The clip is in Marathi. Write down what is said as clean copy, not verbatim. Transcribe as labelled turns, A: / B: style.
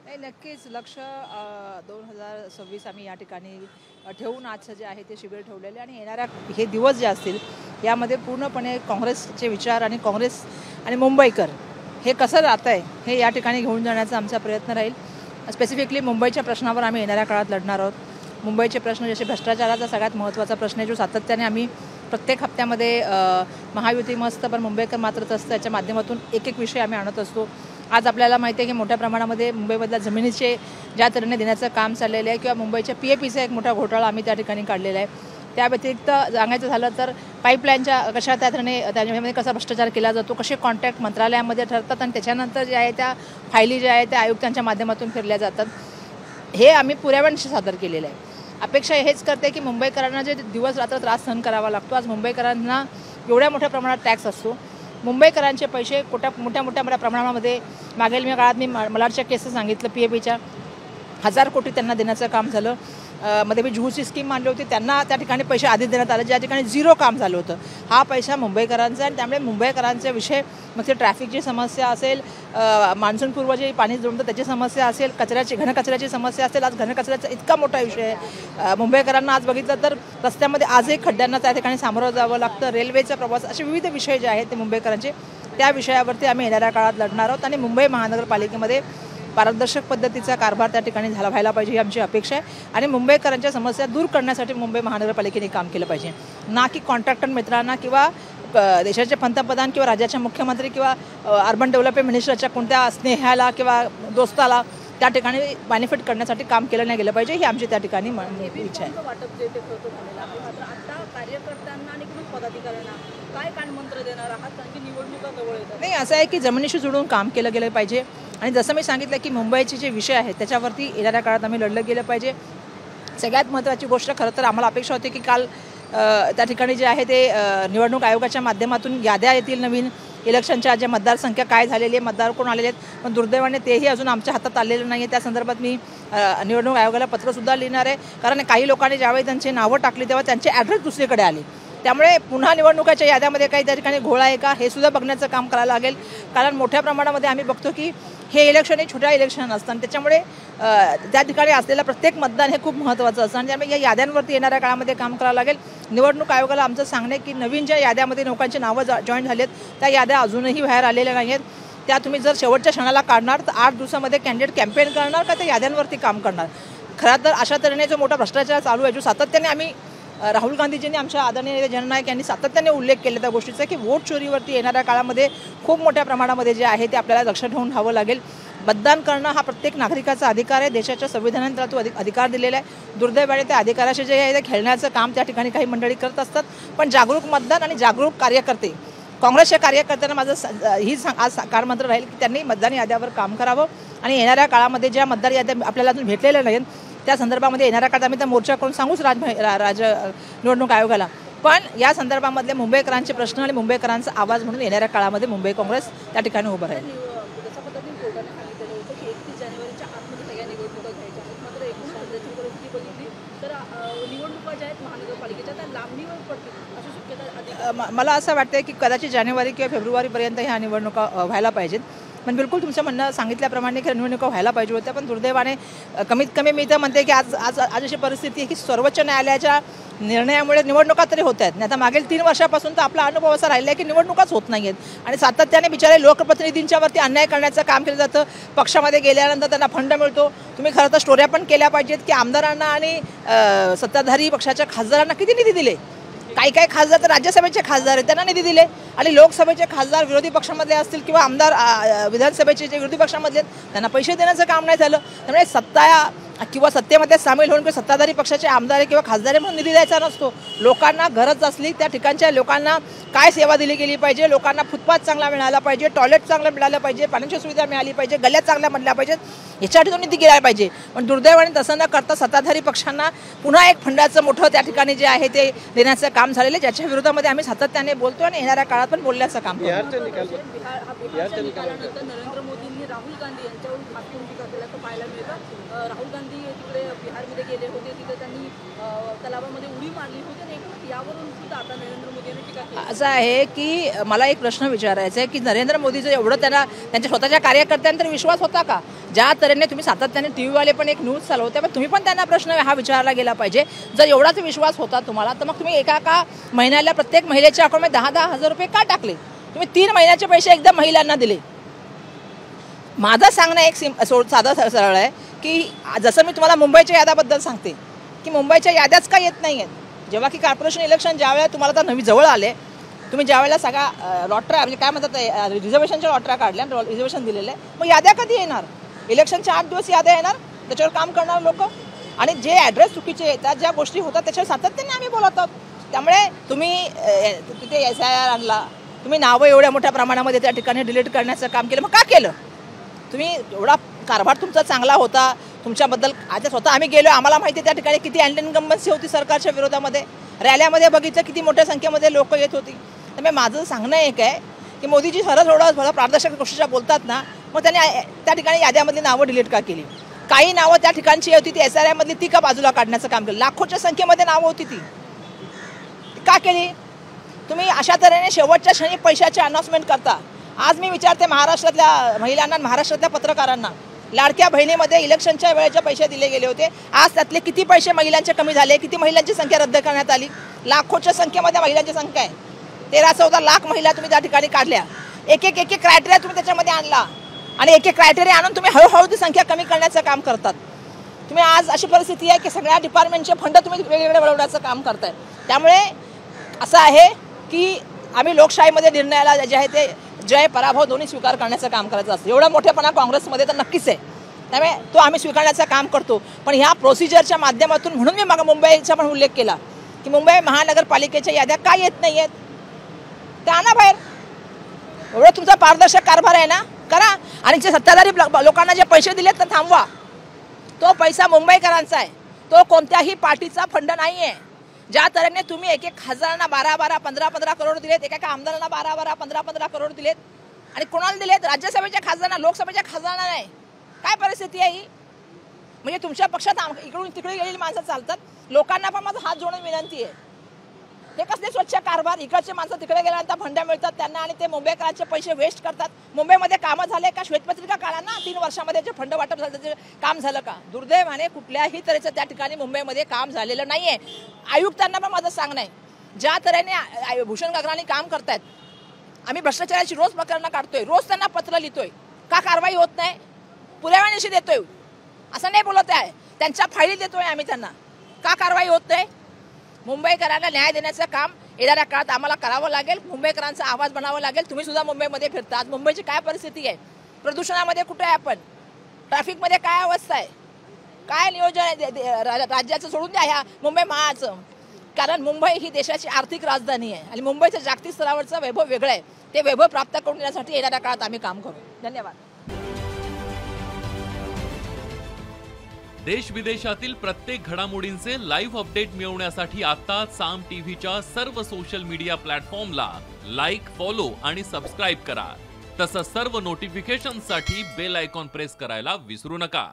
A: नाही, नक्कीच लक्ष 2026 आम्ही या ठिकाणी ठेवून आजचं जे आहे ते शिबिर ठेवलेले आणि येणाऱ्या हे दिवस जे असतील यामध्ये पूर्णपणे काँग्रेसचे विचार आणि काँग्रेस आणि मुंबईकर हे कसं राहतं आहे हे या ठिकाणी घेऊन जाण्याचा आमचा प्रयत्न राहील. स्पेसिफिकली मुंबईच्या प्रश्नावर आम्ही येणाऱ्या काळात लढणार आहोत. मुंबईचे प्रश्न जसे भ्रष्टाचाराचा सगळ्यात महत्त्वाचा प्रश्न आहे जो सातत्याने आम्ही प्रत्येक हप्त्यामध्ये महायुती मस्त पण मुंबईकर मात्र तसं त्याच्या माध्यमातून एक एक विषय आम्ही आणत असतो. आज आपल्याला माहिती आहे की मोठ्या प्रमाणामध्ये मुंबईमधल्या जमिनीचे ज्या तऱ्हेने देण्याचं काम चाललेलं आहे किंवा मुंबईच्या PAPचा एक मोठा घोटाळा आम्ही त्या ठिकाणी काढलेला आहे. त्या व्यतिरिक्त सांगायचं झालं तर पाईपलाईनच्या कशा त्या तऱ्हेने त्याच्यामध्ये कसा भ्रष्टाचार केला जातो, कसे कॉन्ट्रॅक्ट मंत्रालयामध्ये ठरतात आणि त्याच्यानंतर जे आहे त्या फायली ज्या आहेत त्या आयुक्तांच्या माध्यमातून फिरल्या जातात हे आम्ही पुराव्यांशी सादर केलेलं आहे. अपेक्षा हेच करते की मुंबईकरांना जे दिवस रात्र त्रास सहन करावा लागतो. आज मुंबईकरांना एवढ्या मोठ्या प्रमाणात टॅक्स असतो. मुंबईकरांचे पैसे मोठ्या प्रमाणामध्ये मागील काळात मी मलाडच्या केसेस सांगितलं PAPच्या 1000 कोटी त्यांना देण्याचं काम झालं. मध्ये मी जुहूची स्कीम मांडली होती त्यांना त्या ठिकाणी पैसे आधीच देण्यात आले ज्या ठिकाणी झिरो काम झालं होतं. हा पैसा मुंबईकरांचा आणि त्यामुळे मुंबईकरांचे विषय मग ते ट्रॅफिकची समस्या असेल, मान्सूनपूर्व जे पाणी जोडतं त्याची समस्या असेल, घनकचऱ्याची समस्या असेल. आज घनकचऱ्याचा इतका मोठा विषय आहे. मुंबईकरांना आज बघितलं तर रस्त्यामध्ये आजही खड्ड्यांना त्या ठिकाणी सामोरं जावं लागतं. रेल्वेचा प्रवास असे विविध विषय जे आहेत ते मुंबईकरांचे त्या विषयावरती आम्ही येणाऱ्या काळात लढणार आहोत. आणि मुंबई महानगरपालिकेमध्ये पारदर्शक पद्धतीचा कारभार त्या ठिकाणी झाला व्हायला पाहिजे ही आमची अपेक्षा आहे. आणि मुंबईकरांच्या समस्या दूर करण्यासाठी मुंबई महानगरपालिकेने काम केलं पाहिजे. ना की कॉन्ट्रॅक्टर मित्रांना किंवा देशाचे पंतप्रधान किंवा राज्याचे मुख्यमंत्री किंवा अर्बन डेव्हलपमेंट मिनिस्टरच्या कोणत्या स्नेहाला किंवा दोस्ताला त्या ठिकाणी बेनिफिट करण्यासाठी काम केलं नाही गेलं पाहिजे ही आमची त्या ठिकाणी इच्छा आहे. नाही, असं आहे की जमिनीशी जुळून काम केलं गेलं पाहिजे. आणि जसं मी सांगितलं की मुंबईचे जे विषय आहेत त्याच्यावरती येणाऱ्या काळात आम्ही लढलं गेलं पाहिजे. सगळ्यात महत्त्वाची गोष्ट खरं तर आम्हाला अपेक्षा होती की काल त्या ठिकाणी जे आहे ते निवडणूक आयोगाच्या माध्यमातून याद्या येतील नवीन इलेक्शनच्या ज्या मतदारसंख्या काय झालेली आहे, मतदार कोण आलेले आहेत. पण दुर्दैवाने तेही अजून आमच्या हातात आलेलं नाही आहे. त्या संदर्भात मी निवडणूक आयोगाला पत्रसुद्धा लिहिणार आहे. कारण काही लोकांनी ज्यावेळी त्यांची नावं टाकली तेव्हा त्यांचे ॲड्रेस दुसरीकडे आले. त्यामुळे पुन्हा निवडणुकाच्या याद्यामध्ये काही त्या ठिकाणी घोळ आहे का हे सुद्धा बघण्याचं काम करायला लागेल. कारण मोठ्या प्रमाणामध्ये आम्ही बघतो की हे इलेक्शन हे छोट्या इलेक्शन असतात आणि त्याच्यामुळे त्या ठिकाणी असलेलं प्रत्येक मतदान हे खूप महत्त्वाचं असतं आणि त्यामुळे या याद्यांवरती येणाऱ्या काळामध्ये काम करावं लागेल. निवडणूक आयोगाला आमचं सांगणे की नवीन ज्या याद्यामध्ये लोकांची नावं जॉईन झाली आहेत त्या याद्या अजूनही बाहेर आलेल्या नाही आहेत. त्या तुम्ही जर शेवटच्या क्षणाला काढणार तर 8 दिवसामध्ये कॅन्डिडेट कॅम्पेन करणार का त्या याद्यांवरती काम करणार. खरं तर अशा तऱ्हेने जो मोठा भ्रष्टाचार चालू आहे जो सातत्याने आम्ही राहुल गांधीजींनी आमच्या आदरणीय जननायक यांनी सातत्याने उल्लेख केला त्या गोष्टीचा की वोट चोरीवरती येणाऱ्या काळामध्ये खूप मोठ्या प्रमाणामध्ये जे आहे ते आपल्याला लक्ष ठेवून राहावं लागेल. मतदान करणं हा प्रत्येक नागरिकाचा अधिकार आहे. देशाच्या संविधानाने त्याला तो अधिकार दिलेला आहे. दुर्दैवाने त्या अधिकाराचे जे आहे ते खेळण्याचं काम त्या ठिकाणी काही मंडळी करत असतात. पण जागरूक मतदान आणि जागरूक कार्यकर्ते काँग्रेसच्या कार्यकर्त्यांना माझं आज कारमंत्र राहील की त्यांनी मतदान याद्यावर काम करावं आणि येणाऱ्या काळामध्ये ज्या मतदार याद्या आपल्याला अजून भेटलेल्या नाहीत त्या संदर्भामध्ये येणाऱ्या काळात आम्ही त्या मोर्चा करून सांगूच निवडणूक आयोगाला. पण या संदर्भामधले मुंबईकरांचे प्रश्न आणि मुंबईकरांचा आवाज म्हणून येणाऱ्या काळामध्ये मुंबई काँग्रेस त्या ठिकाणी उभं राहील. मला असं वाटतं की कदाचित जानेवारी किंवा फेब्रुवारीपर्यंत ह्या निवडणुका व्हायला पाहिजेत. पण बिलकुल तुमचं म्हणणं सांगितल्याप्रमाणे की निवडणुका व्हायला पाहिजे होत्या. पण दुर्दैवाने कमीत कमी मी तर म्हणते की आज अशी परिस्थिती आहे की सर्वोच्च न्यायालयाच्या निर्णयामुळे निवडणुका तरी होत आहेत. नाही तर मागील 3 वर्षापासून तर आपला अनुभव असा राहिला आहे की निवडणुकाच होत नाही आहेत आणि सातत्याने बिचारे लोकप्रतिनिधींच्यावरती अन्याय करण्याचं काम केलं जातं. पक्षामध्ये गेल्यानंतर त्यांना फंड मिळतो. तुम्ही खरं तर स्टोऱ्या पण केल्या पाहिजेत की आमदारांना आणि सत्ताधारी पक्षाच्या खासदारांना किती निधी दिले. काही खासदार तर राज्यसभेचे खासदार आहेत त्यांना निधी दिले आणि लोकसभेचे खासदार विरोधी पक्षामधले असतील किंवा आमदार विधानसभेचे जे विरोधी पक्षामधले त्यांना पैसे देण्याचं काम नाही झालं. त्यामुळे किंवा सत्तेमध्ये सामील होऊन किंवा सत्ताधारी पक्षाचे आमदार किंवा खासदार म्हणून निधी द्यायचा नसतो. लोकांना गरज असली त्या ठिकाणच्या लोकांना काय सेवा दिली गेली पाहिजे, लोकांना फुटपाथ चांगला मिळाला पाहिजे, टॉयलेट चांगलं मिळालं पाहिजे, पाण्याची सुविधा मिळाली पाहिजे, गल्ल्या चांगल्या म्हणल्या पाहिजेत याच्यासाठी तो निधी गेला पाहिजे. पण दुर्दैवाने तसं न करता सत्ताधारी पक्षांना पुन्हा एक फंडाचं मोठं त्या ठिकाणी जे आहे ते देण्याचं काम झालेलं आहे ज्याच्या विरोधामध्ये आम्ही सातत्याने बोलतो आणि येणाऱ्या काळात पण बोलण्याचं काम करतो.
B: नरेंद्र मोदींनी राहुल गांधी यांच्यावर पाहिलं मिळतं. राहुल गांधी गांधी तिकडे बिहारमध्ये गेले होते, तिथे त्यांनी तलावामध्ये उडी मारली होती आणि यावरून सुद्धा आता नरेंद्र मोदी यांनी टीका केली.
A: असं आहे की मला एक प्रश्न विचारायचा आहे की नरेंद्र मोदीचं एवढं त्यांना त्यांच्या स्वतःच्या कार्यकर्त्यांवर विश्वास होता का? ज्या तऱ्हेने तुम्ही सातत्याने टीव्हीवाले पण एक न्यूज चालवते, पण तुम्ही पण त्यांना प्रश्न हा विचारला गेला पाहिजे. जर एवढाच विश्वास होता तुम्हाला तर मग तुम्ही एका महिन्याला प्रत्येक महिलेच्या अकाउंटमध्ये 10,000 हजार रुपये का टाकले? तुम्ही 3 महिन्याचे पैसे एकदम महिलांना दिले. माझं सांगणं एक साधं सरळ आहे की जसं मी तुम्हाला मुंबईच्या याद्याबद्दल सांगते की मुंबईच्या याद्याच का येत नाही आहेत. जेव्हा की कॉर्पोरेशन इलेक्शन ज्यावेळेला तुम्हाला तर नवी जवळ आले, तुम्ही ज्यावेळेला सगळा लॉटऱ्या म्हणजे काय म्हणतात रिझर्वेशनच्या लॉटऱ्या काढल्या, रिझर्वेशन दिलेलं आहे, मग याद्या कधी येणार? इलेक्शनच्या 8 दिवस याद्या येणार, त्याच्यावर काम करणार लोक. आणि जे ॲड्रेस चुकीचे येतात, ज्या गोष्टी होतात त्याच्यावर सातत्याने आम्ही बोलत आहोत. त्यामुळे तुम्ही तिथे SIR आणला, तुम्ही नावं एवढ्या मोठ्या प्रमाणामध्ये त्या ठिकाणी डिलीट करण्याचं काम केलं. मग का केलं? तुम्ही एवढा कारभार तुमचा चांगला होता, तुमच्याबद्दल आता स्वतः आम्ही गेलो, आम्हाला माहिती त्या ठिकाणी किती अँटी इन्कम्बन्सी होती सरकारच्या विरोधामध्ये. रॅल्यामध्ये बघितलं किती मोठ्या संख्येमध्ये लोक येत होती. त्यामुळे माझं सांगणं एक आहे की मोदीजी थोडं पारदर्शक गोष्टीच्या बोलतात ना, मग त्यांनी त्या ठिकाणी याद्यामधली नावं डिलीट का केली? काही नावं त्या ठिकाणची होती ती SIR मधली ती का बाजूला काढण्याचं काम केलं? लाखोच्या संख्येमध्ये नावं होती ती का केली? तुम्ही अशा तऱ्हेने शेवटच्या क्षणी पैशाची अनाउन्समेंट करता. आज मी विचारते महाराष्ट्रातल्या महिलांना, महाराष्ट्रातल्या पत्रकारांना, लाडक्या बहिणीमध्ये इलेक्शनच्या वेळेचे पैसे दिले गेले होते, आज त्यातले किती पैसे महिलांचे कमी झाले? किती महिलांची संख्या रद्द करण्यात आली? लाखोच्या संख्येमध्ये महिलांची संख्या आहे. 13-14 लाख महिला तुम्ही त्या ठिकाणी काढल्या. एक क्रायटेरिया तुम्ही त्याच्यामध्ये आणला आणि एक क्रायटेरिया आणून तुम्ही हळूहळू ती संख्या कमी करण्याचं काम करतात. तुम्ही आज अशी परिस्थिती आहे की सगळ्या डिपार्टमेंटचे फंड तुम्ही वेगवेगळे वळवण्याचं काम करताय. त्यामुळे असं आहे की आम्ही लोकशाहीमध्ये निर्णयाला जे आहे ते जय पराभव दोन्ही स्वीकार करण्याचं काम करायचं असतं. एवढा मोठेपणा काँग्रेसमध्ये तर नक्कीच आहे, त्यामुळे तो आम्ही स्वीकारण्याचं काम करतो. पण ह्या प्रोसिजरच्या माध्यमातून, म्हणून मी मग मुंबईचा पण उल्लेख केला की मुंबई महानगरपालिकेच्या याद्या का येत नाही आहेत, त्या आणा बाहेर. एवढं तुमचा पारदर्शक कारभार आहे ना, करा. आणि जे सत्ताधारी लोकांना जे पैसे दिलेत तर थांबवा. तो पैसा मुंबईकरांचा आहे, तो कोणत्याही पार्टीचा फंड नाही आहे. ज्या तऱ्हेने तुम्ही एक खासदारांना 12-12, 15-15 करोड दिलेत, एका आमदारांना 12-12, 15-15 करोड दिलेत, आणि कोणाला दिलेत? राज्यसभेच्या खासदारांना, लोकसभेच्या खासदारांना नाही. काय परिस्थिती आहे ही? म्हणजे तुमच्या पक्षात इकडून तिकडे गेलेली माणसं चालतात. लोकांना पण माझा हात जोडून विनंती आहे, हे कसले स्वच्छ कारभार? इकडचे माणसं तिकडे गेल्यानंतर फंड्या मिळतात त्यांना आणि ते मुंबईकरांचे पैसे वेस्ट करतात. मुंबईमध्ये कामं झाले का? श्वेतपत्रिका काढा ना, 3 वर्षामध्ये जे फंड वाटप झालं त्याचे काम झालं का? दुर्दैवाने कुठल्याही तऱ्हेचं त्या ठिकाणी मुंबईमध्ये काम झालेलं नाही आहे. आयुक्तांना पण माझं सांगणं आहे, ज्या तऱ्हेने भूषण गगराणी काम करतायत, आम्ही भ्रष्टाचाराची रोज प्रकरणं काढतोय, रोज त्यांना पत्र लिहितोय, का कारवाई होत नाही? पुराव्यानिशी देतोय, असं नाही बोलत आहे, त्यांच्या फायली देतोय आम्ही त्यांना, का कारवाई होत नाही? मुंबईकरांना न्याय देण्याचं काम येणाऱ्या काळात आम्हाला करावं लागेल. मुंबईकरांचा आवाज बनावा लागेल. तुम्ही सुद्धा मुंबईमध्ये फिरता, आज मुंबईची काय परिस्थिती आहे? प्रदूषणामध्ये कुठे आहे आपण? ट्रॅफिकमध्ये काय अवस्था आहे? काय नियोजन आहे राज्याचं? सोडून द्या ह्या मुंबई महाचं, कारण मुंबई ही देशाची आर्थिक राजधानी आहे आणि मुंबईचं जागतिक स्तरावरचं वैभव वेगळं आहे. ते वैभव प्राप्त करून देण्यासाठी येणाऱ्या काळात आम्ही काम करू. धन्यवाद.
C: देश विदेशातील प्रत्येक घडामोडींचे लाईव्ह अपडेट मिळवण्यासाठी आता साम टीव्हीच्या सर्व सोशल मीडिया प्लॅटफॉर्मला लाईक, फॉलो आणि सबस्क्राईब करा. तसंच सर्व नोटिफिकेशनसाठी बेल आयकॉन प्रेस करायला विसरू नका.